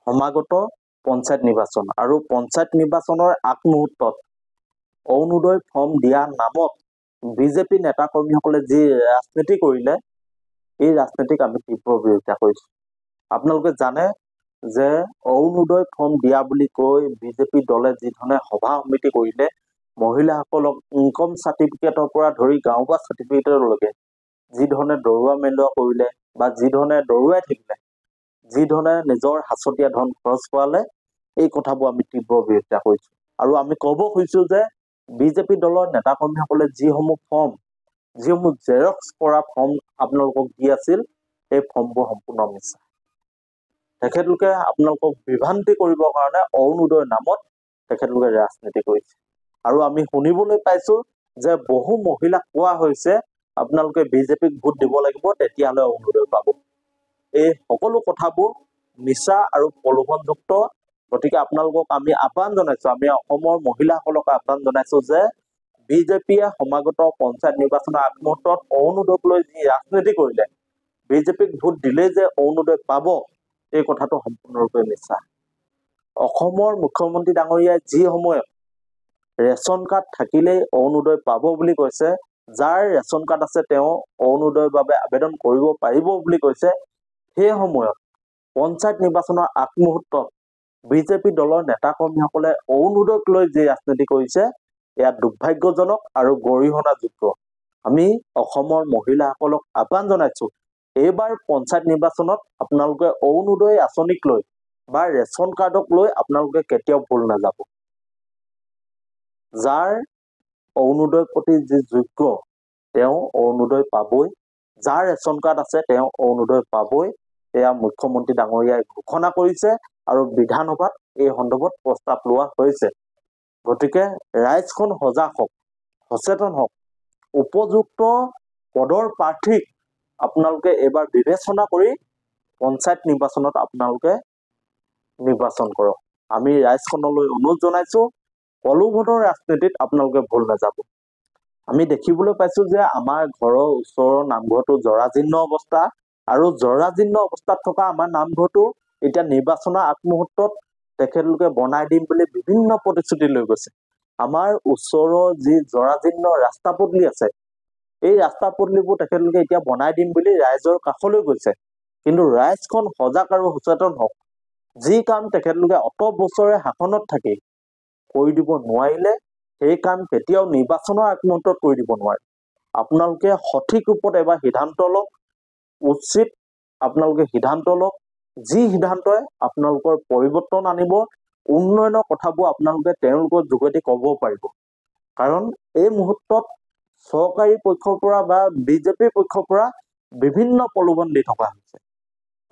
সমাগত পঞ্চায়ত নিৰ্বাচন আৰু পঞ্চায়ত নিৰ্বাচনৰ আগমুহূৰ্তত অৰুণোদয় ফৰ্ম দিয়া নামত বিজেপি নেতাকৰ্মীসকলে যি ৰাজনীতি কৰিলে, এই ৰাজনীতিক আমি তীব্ৰ বিৰোধিতা কৰিছোঁ। আপোনালোকে জানে যে অৰুণোদয় ফৰ্ম দিয়া বুলি কৈ বিজেপি দলে যি ধৰণে সভা সমিতি কৰিলে, মহিলাসকলক ইনকম চাৰ্টিফিকেটৰ পৰা ধৰি গাঁওবুঢ়া চাৰ্টিফিকেটলৈকে যি ধৰণে দৰুৱা মেলোৱা কৰিলে বা যি ধৰণে দৰুৱাই থাকিলে, যি ধৰণে নিজৰ সাঁচতীয়া ধন খৰচ কৰালে, এই কথাবোৰ আমি তীব্ৰ বিৰোধিতা কৰিছোঁ। আৰু আমি ক'ব খুজিছোঁ যে বিজেপি দলৰ নেতাকৰ্মীসকলে যিসমূহ জেৰক্স কৰা ফৰ্ম আপোনালোকক দি আছিল, এই ফৰ্মবোৰ সম্পূৰ্ণ মিছা। তেখেতলোকে আপোনালোকক বিভ্ৰান্তি কৰিবৰ কাৰণে অৰুণোদয়ৰ নামত তেখেতলোকে ৰাজনীতি কৰিছে। আৰু আমি শুনিবলৈ পাইছোঁ যে বহু মহিলাক কোৱা হৈছে আপোনালোকে বিজেপিক ভোট দিব লাগিব, তেতিয়াহ'লে অৰুণোদয় পাব। এই সকলো কথাবোৰ মিছা আৰু প্ৰলোভনযুক্ত। গতিকে আপোনালোকক আমি আহ্বান জনাইছোঁ, আমি অসমৰ মহিলাসকলক আহ্বান জনাইছোঁ যে বিজেপিয়ে সমাগত পঞ্চায়ত নিৰ্বাচনৰ আগমুহূৰ্তত অৰুণোদয়ক লৈ যি ৰাজনীতি কৰিলে, বিজেপিক ভোট দিলেই যে অৰুণোদয় পাব, এই কথাটো সম্পূৰ্ণৰূপে মিছা। অসমৰ মুখ্যমন্ত্ৰী ডাঙৰীয়াই যি সময়ত ৰেচন কাৰ্ড থাকিলেই অৰুণোদয় পাব বুলি কৈছে, যাৰ ৰেচন কাৰ্ড আছে তেওঁ অৰুণোদয়ৰ বাবে আবেদন কৰিব পাৰিব বুলি কৈছে, সেই সময়ত পঞ্চায়ত নিৰ্বাচনৰ আগমুহূৰ্তত বিজেপি দলৰ নেতাকৰ্মীসকলে অৰুণোদয়ক লৈ যি ৰাজনীতি কৰিছে, এয়া দুৰ্ভাগ্যজনক আৰু গৰিহণাযোগ্য। আমি অসমৰ মহিলাসকলক আহ্বান জনাইছোঁ, এইবাৰ পঞ্চায়ত নিৰ্বাচনত আপোনালোকে অৰুণোদয় আঁচনিক লৈ বা ৰেচন কাৰ্ডক লৈ আপোনালোকে কেতিয়াও ভুল নাযাব। যাৰ অৰুণোদয়ৰ প্ৰতি যি যোগ্য, তেওঁ অৰুণোদয় পাবই। যাৰ ৰেচন কাৰ্ড আছে তেওঁ অৰুণোদয় পাবই। এয়া মুখ্যমন্ত্ৰী ডাঙৰীয়াই ঘোষণা কৰিছে আৰু বিধানসভাত এই সন্দৰ্ভত প্ৰস্তাৱ লোৱা হৈছে। গতিকে ৰাইজখন সজাগ হওক, সচেতন হওক, উপযুক্ত পদৰ প্ৰাৰ্থীক আপোনালোকে এইবাৰ বিবেচনা কৰি পঞ্চায়ত নিৰ্বাচনত আপোনালোকে নিৰ্বাচন কৰক। আমি ৰাইজখনলৈ অনুৰোধ জনাইছোঁ, প্ৰলোভনৰ ৰাজনীতিত আপোনালোকে ভুল নাযাব। আমি দেখিবলৈ পাইছোঁ যে আমাৰ ঘৰৰ ওচৰৰ নামঘৰটো জৰাজীৰ্ণ অৱস্থা, আৰু জৰাজীৰ্ণ অৱস্থাত থকা আমাৰ নামঘৰটো এতিয়া নিৰ্বাচনৰ আগমুহূৰ্তত তেখেতলোকে বনাই দিম বুলি বিভিন্ন প্ৰতিশ্ৰুতি লৈ গৈছে। আমাৰ ওচৰৰ যি জৰাজীৰ্ণ ৰাস্তা পদূলি আছে, এই ৰাস্তা পদূলিবোৰ তেখেতলোকে এতিয়া বনাই দিম বুলি ৰাইজৰ কাষলৈ গৈছে। কিন্তু ৰাইজখন সজাগ আৰু সচেতন হওক। যি কাম তেখেতলোকে অত বছৰে শাসনত থাকি কৰি দিব নোৱাৰিলে, সেই কাম কেতিয়াও নিৰ্বাচনৰ আগমুহূৰ্তত কৰি দিব নোৱাৰে। আপোনালোকে সঠিক ৰূপত এবাৰ সিদ্ধান্ত লওক, উচিত আপোনালোকে সিদ্ধান্ত লওক। যি সিদ্ধান্তই আপোনালোকৰ পৰিৱৰ্তন আনিব, উন্নয়নৰ কথাবোৰ আপোনালোকে তেওঁলোকৰ যোগেদি ক'ব পাৰিব। কাৰণ এই মুহূৰ্তত চৰকাৰী পক্ষৰ পৰা বা বিজেপিৰ পক্ষৰ পৰা বিভিন্ন প্ৰলোভন দি থকা হৈছে।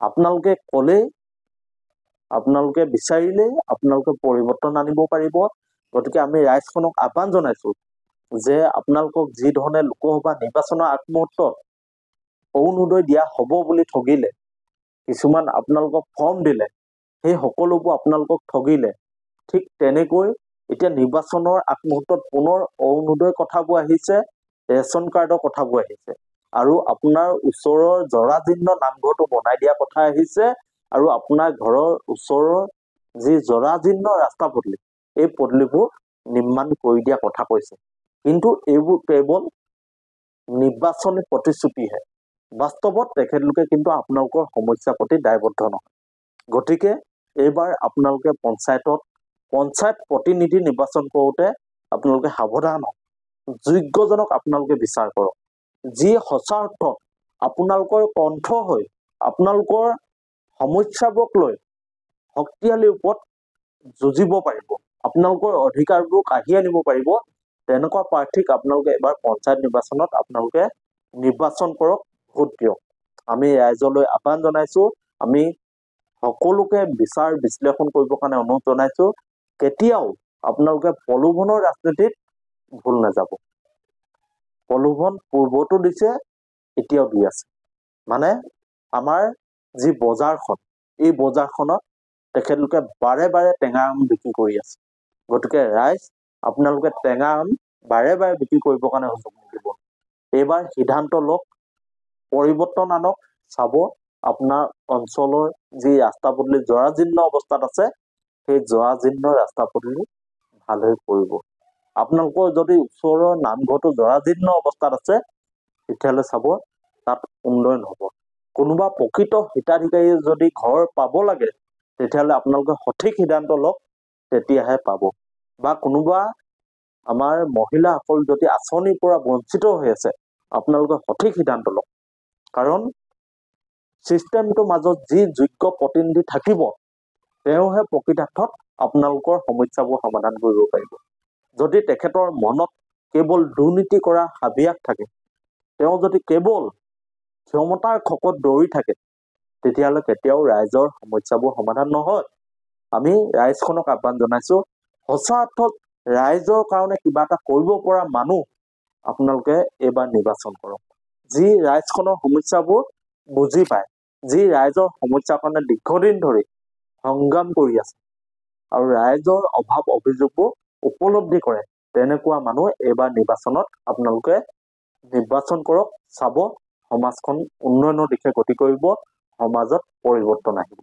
আপোনালোকে ক'লেই, আপোনালোকে বিচাৰিলেই আপোনালোকে পৰিৱৰ্তন আনিব পাৰিব। গতিকে আমি ৰাইজখনক আহ্বান জনাইছোঁ যে আপোনালোকক যি ধৰণে লোকসভা নিৰ্বাচনৰ আগমুহূৰ্তত অৰুণোদয় দিয়া হ'ব বুলি ঠগিলে, কিছুমান আপোনালোকক ফৰ্ম দিলে, সেই সকলোবোৰ আপোনালোকক ঠগিলে, ঠিক তেনেকৈ এতিয়া নিৰ্বাচনৰ আগমুহূৰ্তত পুনৰ অৰুণোদয়ৰ কথাবোৰ আহিছে, ৰেচন কাৰ্ডৰ কথাবোৰ আহিছে, আৰু আপোনাৰ ওচৰৰ জৰাজীৰ্ণ নামঘৰটো বনাই দিয়া কথা আহিছে, আৰু আপোনাৰ ঘৰৰ ওচৰৰ যি জৰাজীৰ্ণ ৰাস্তা পদূলি, এই পদূলিবোৰ নিৰ্মাণ কৰি দিয়া কথা কৈছে। কিন্তু এইবোৰ কেৱল নিৰ্বাচনী প্ৰতিশ্ৰুতিহে। বাস্তৱত তেখেতলোকে কিন্তু আপোনালোকৰ সমস্যাৰ প্ৰতি দায়বদ্ধ নহয়। গতিকে এইবাৰ আপোনালোকে পঞ্চায়ত প্ৰতিনিধি নিৰ্বাচন কৰোঁতে আপোনালোকে সাৱধান হওক, যোগ্যজনক আপোনালোকে বিচাৰ কৰক, যি সঁচা অৰ্থত আপোনালোকৰ কণ্ঠ হৈ আপোনালোকৰ সমস্যাবোৰক লৈ শক্তিশালী ৰূপত যুঁজিব পাৰিব, আপোনালোকৰ অধিকাৰবোৰ কাঢ়ি আনিব পাৰিব, তেনেকুৱা প্ৰাৰ্থীক আপোনালোকে এবাৰ পঞ্চায়ত নিৰ্বাচনত আপোনালোকে নিৰ্বাচন কৰক, ভোট দিয়ক। আমি ৰাইজলৈ আহ্বান জনাইছোঁ, আমি সকলোকে বিচাৰ বিশ্লেষণ কৰিবৰ কাৰণে অনুৰোধ জনাইছোঁ, কেতিয়াও আপোনালোকে প্ৰলোভনৰ ৰাজনীতিত ভুল নাযাব। প্ৰলোভন পূৰ্বতো দিছে, এতিয়াও দি আছে। মানে আমাৰ যি বজাৰখন, এই বজাৰখনত তেখেতলোকে বাৰে বাৰে টেঙা আম বিক্ৰী কৰি আছে। গতিকে ৰাইজ, আপোনালোকে টেঙা আম বাৰে বাৰে বিক্ৰী কৰিবৰ কাৰণে সুযোগ নিদিব। এইবাৰ সিদ্ধান্ত লওক, পৰিৱৰ্তন আনক, চাব আপোনাৰ অঞ্চলৰ যি ৰাস্তা পদূলি জৰাজীৰ্ণ অৱস্থাত আছে সেই জৰাজীৰ্ণ ৰাস্তা পদূলি ভাল হৈ পৰিব। আপোনালোকৰ যদি ওচৰৰ নামঘৰটো জৰাজীৰ্ণ অৱস্থাত আছে তেতিয়াহ'লে চাব তাত উন্নয়ন হ'ব। কোনোবা প্ৰকৃত হিতাধিকাৰী যদি ঘৰ পাব লাগে তেতিয়াহ'লে আপোনালোকে সঠিক সিদ্ধান্ত লওক, তেতিয়াহে পাব। বা কোনোবা আমাৰ মহিলাসকল যদি আঁচনিৰ পৰা বঞ্চিত হৈ আছে আপোনালোকে সঠিক সিদ্ধান্ত লওক। কাৰণ চিষ্টেমটোৰ মাজত যি যোগ্য প্ৰতিনিধি থাকিব তেওঁহে প্ৰকৃতাৰ্থত আপোনালোকৰ সমস্যাবোৰ সমাধান কৰিব পাৰিব। যদি তেখেতৰ মনত কেৱল দুৰ্নীতি কৰা হাবিয়াস থাকে, তেওঁ যদি কেৱল ক্ষমতাৰ খকত দৌৰি থাকে তেতিয়াহ'লে কেতিয়াও ৰাইজৰ সমস্যাবোৰ সমাধান নহয়। আমি ৰাইজখনক আহ্বান জনাইছো, সঁচা অৰ্থত ৰাইজৰ কাৰণে কিবা এটা কৰিব পৰা মানুহ আপোনালোকে এইবাৰ নিৰ্বাচন কৰক, যি ৰাইজখনৰ সমস্যাবোৰ বুজি পায়, যি ৰাইজৰ সমস্যাৰ কাৰণে দীৰ্ঘদিন ধৰি সংগ্ৰাম কৰি আছে আৰু ৰাইজৰ অভাৱ অভিযোগবোৰ উপলব্ধি কৰে, তেনেকুৱা মানুহ এইবাৰ নিৰ্বাচনত আপোনালোকে নিৰ্বাচন কৰক। চাব সমাজখন উন্নয়নৰ দিশে গতি কৰিব, সমাজত পৰিৱৰ্তন আহিব।